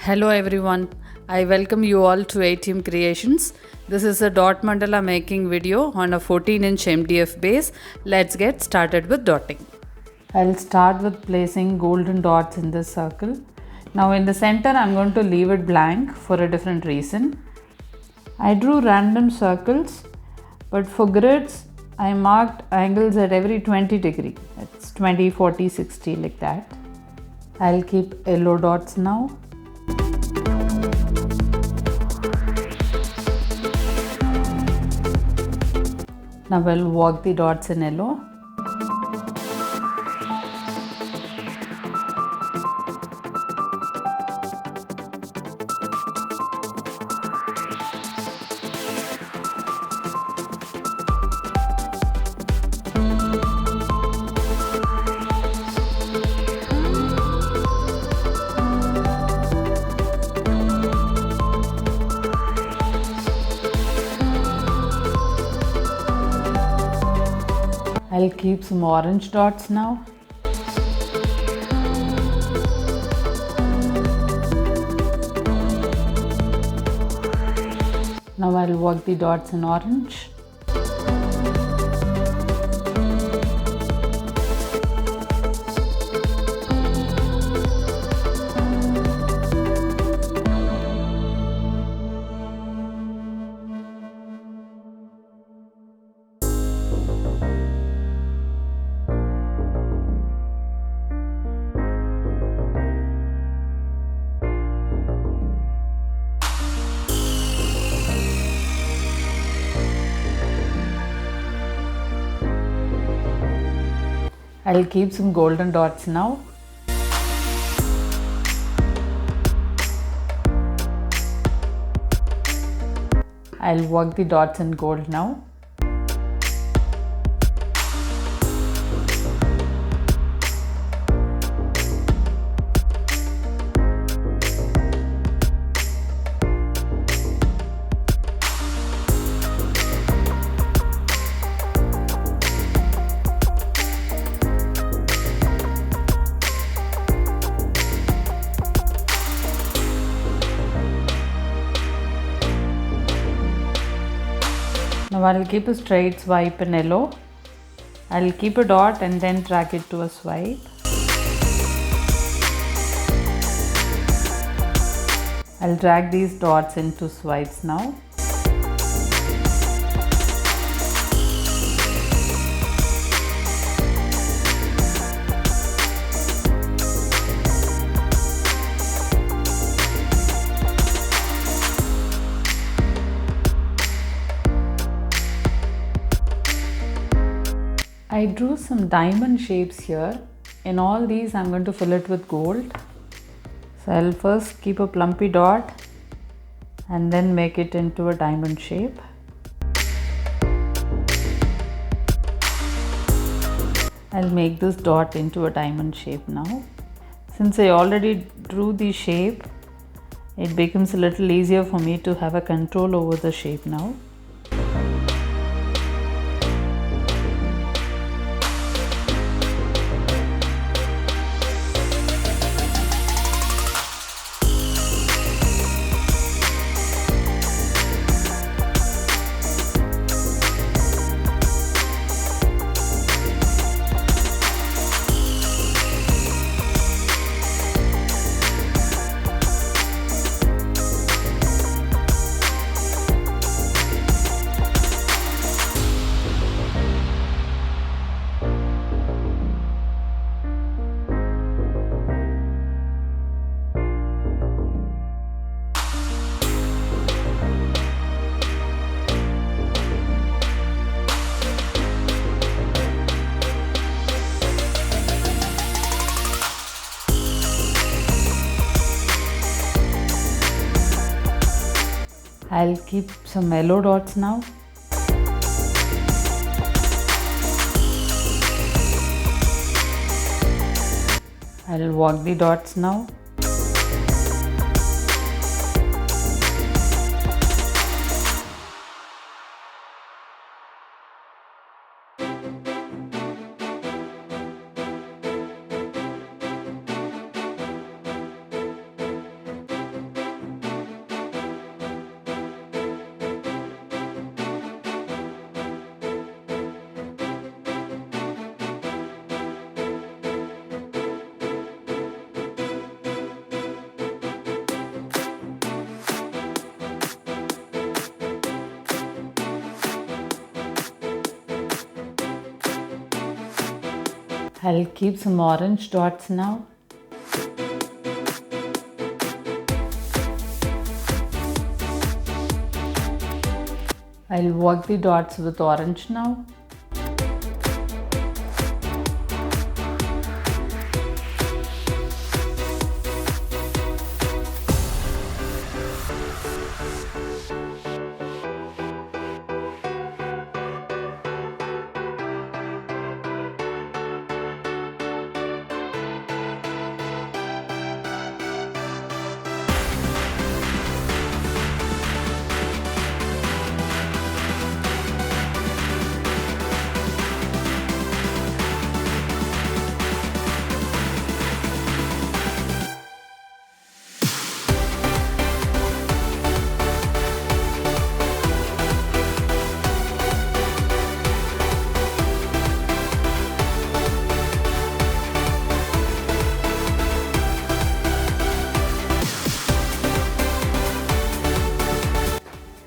Hello everyone, I welcome you all to ATM Creations. This is a dot mandala making video on a 14-inch MDF base. Let's get started with dotting. I'll start with placing golden dots in this circle. Now in the center I'm going to leave it blank for a different reason. I drew random circles, but for grids I marked angles at every 20 degree. It's 20, 40, 60 like that. I'll keep yellow dots now. Now we'll walk the dots in yellow. I'll keep some orange dots now. Now I'll work the dots in orange. I'll keep some golden dots now. I'll work the dots in gold now. Now I'll keep a straight swipe in yellow. I'll keep a dot and then drag it to a swipe. I'll drag these dots into swipes now. I drew some diamond shapes here. In all these I'm going to fill it with gold. So I'll first keep a plumpy dot and then make it into a diamond shape. I'll make this dot into a diamond shape now. Since I already drew the shape, it becomes a little easier for me to have a control over the shape now. I'll keep some yellow dots now. I'll work the dots now. I'll keep some orange dots now. I'll work the dots with orange now.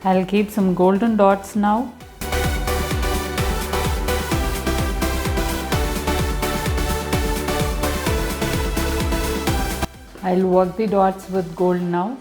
I'll keep some golden dots now. I'll work the dots with gold now.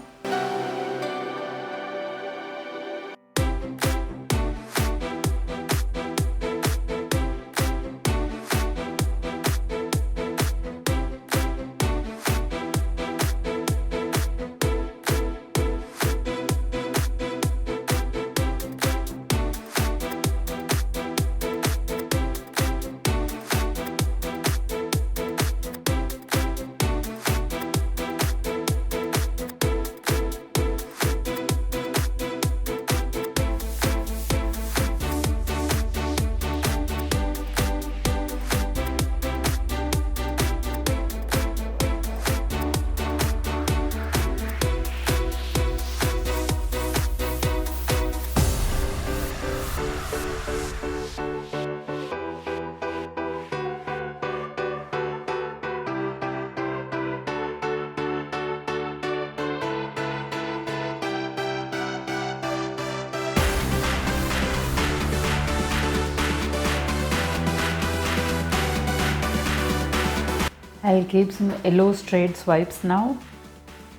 I'll keep some yellow straight swipes now.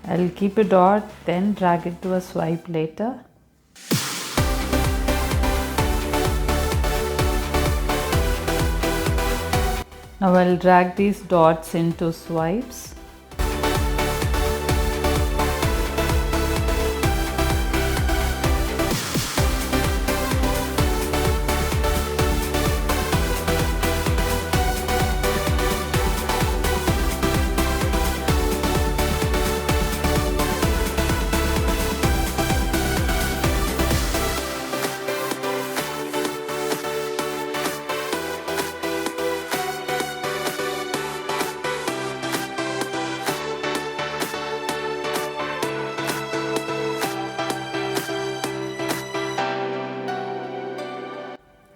I'll keep a dot, then drag it to a swipe later. Now I'll drag these dots into swipes.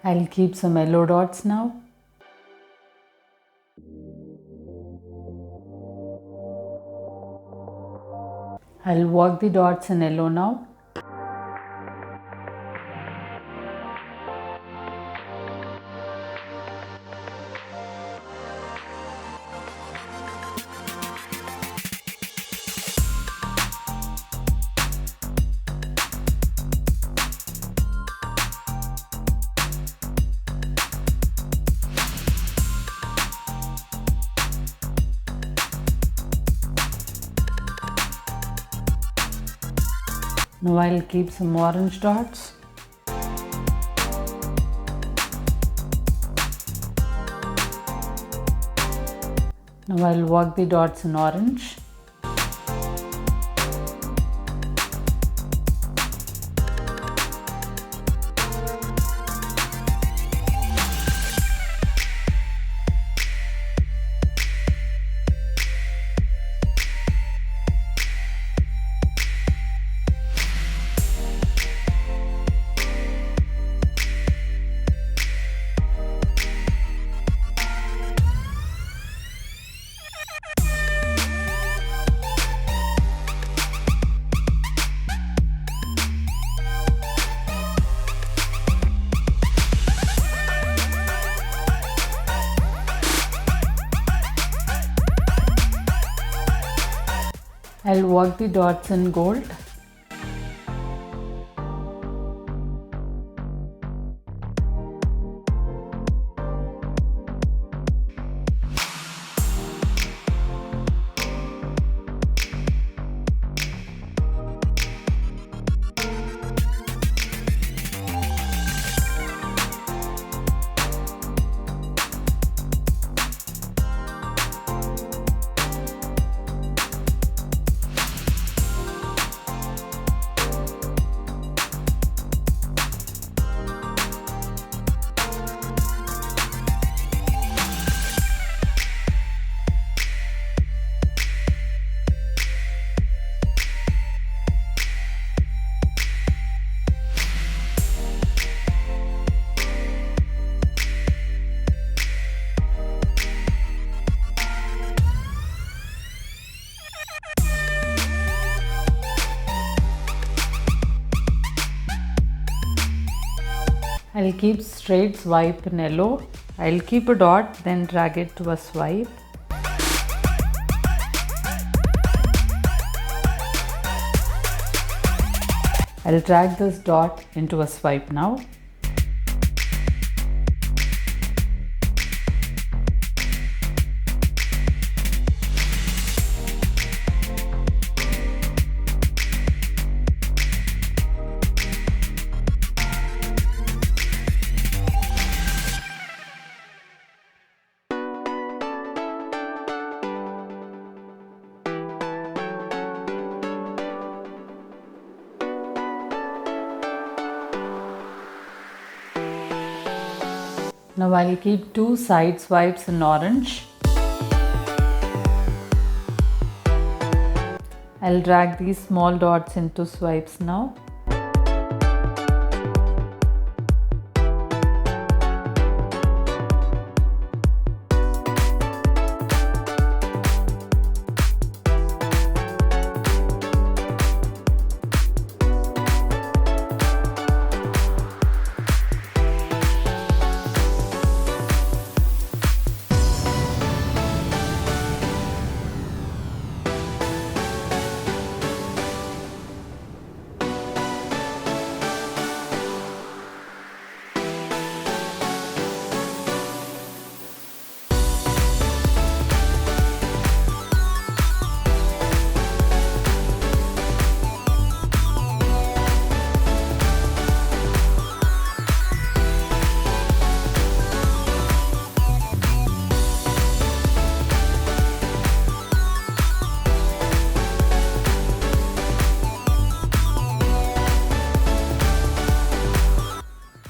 I'll keep some yellow dots now. I'll work the dots in yellow now. Now I'll keep some orange dots. Now I'll work the dots in orange. I'll work the dots in gold. I'll keep straight swipe in yellow. I'll keep a dot, then drag it to a swipe. I'll drag this dot into a swipe now. Now I'll keep two side swipes in orange. I'll drag these small dots into swipes now.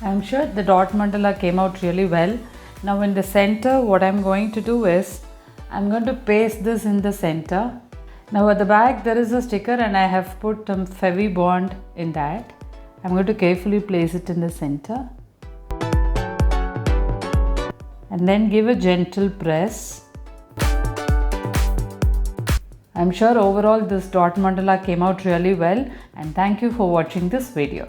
I'm sure the dot mandala came out really well. Now in the center, what I'm going to do is, I'm going to paste this in the center. Now at the back there is a sticker and I have put Fevi Bond in that. I'm going to carefully place it in the center. And then give a gentle press. I'm sure overall this dot mandala came out really well, and thank you for watching this video.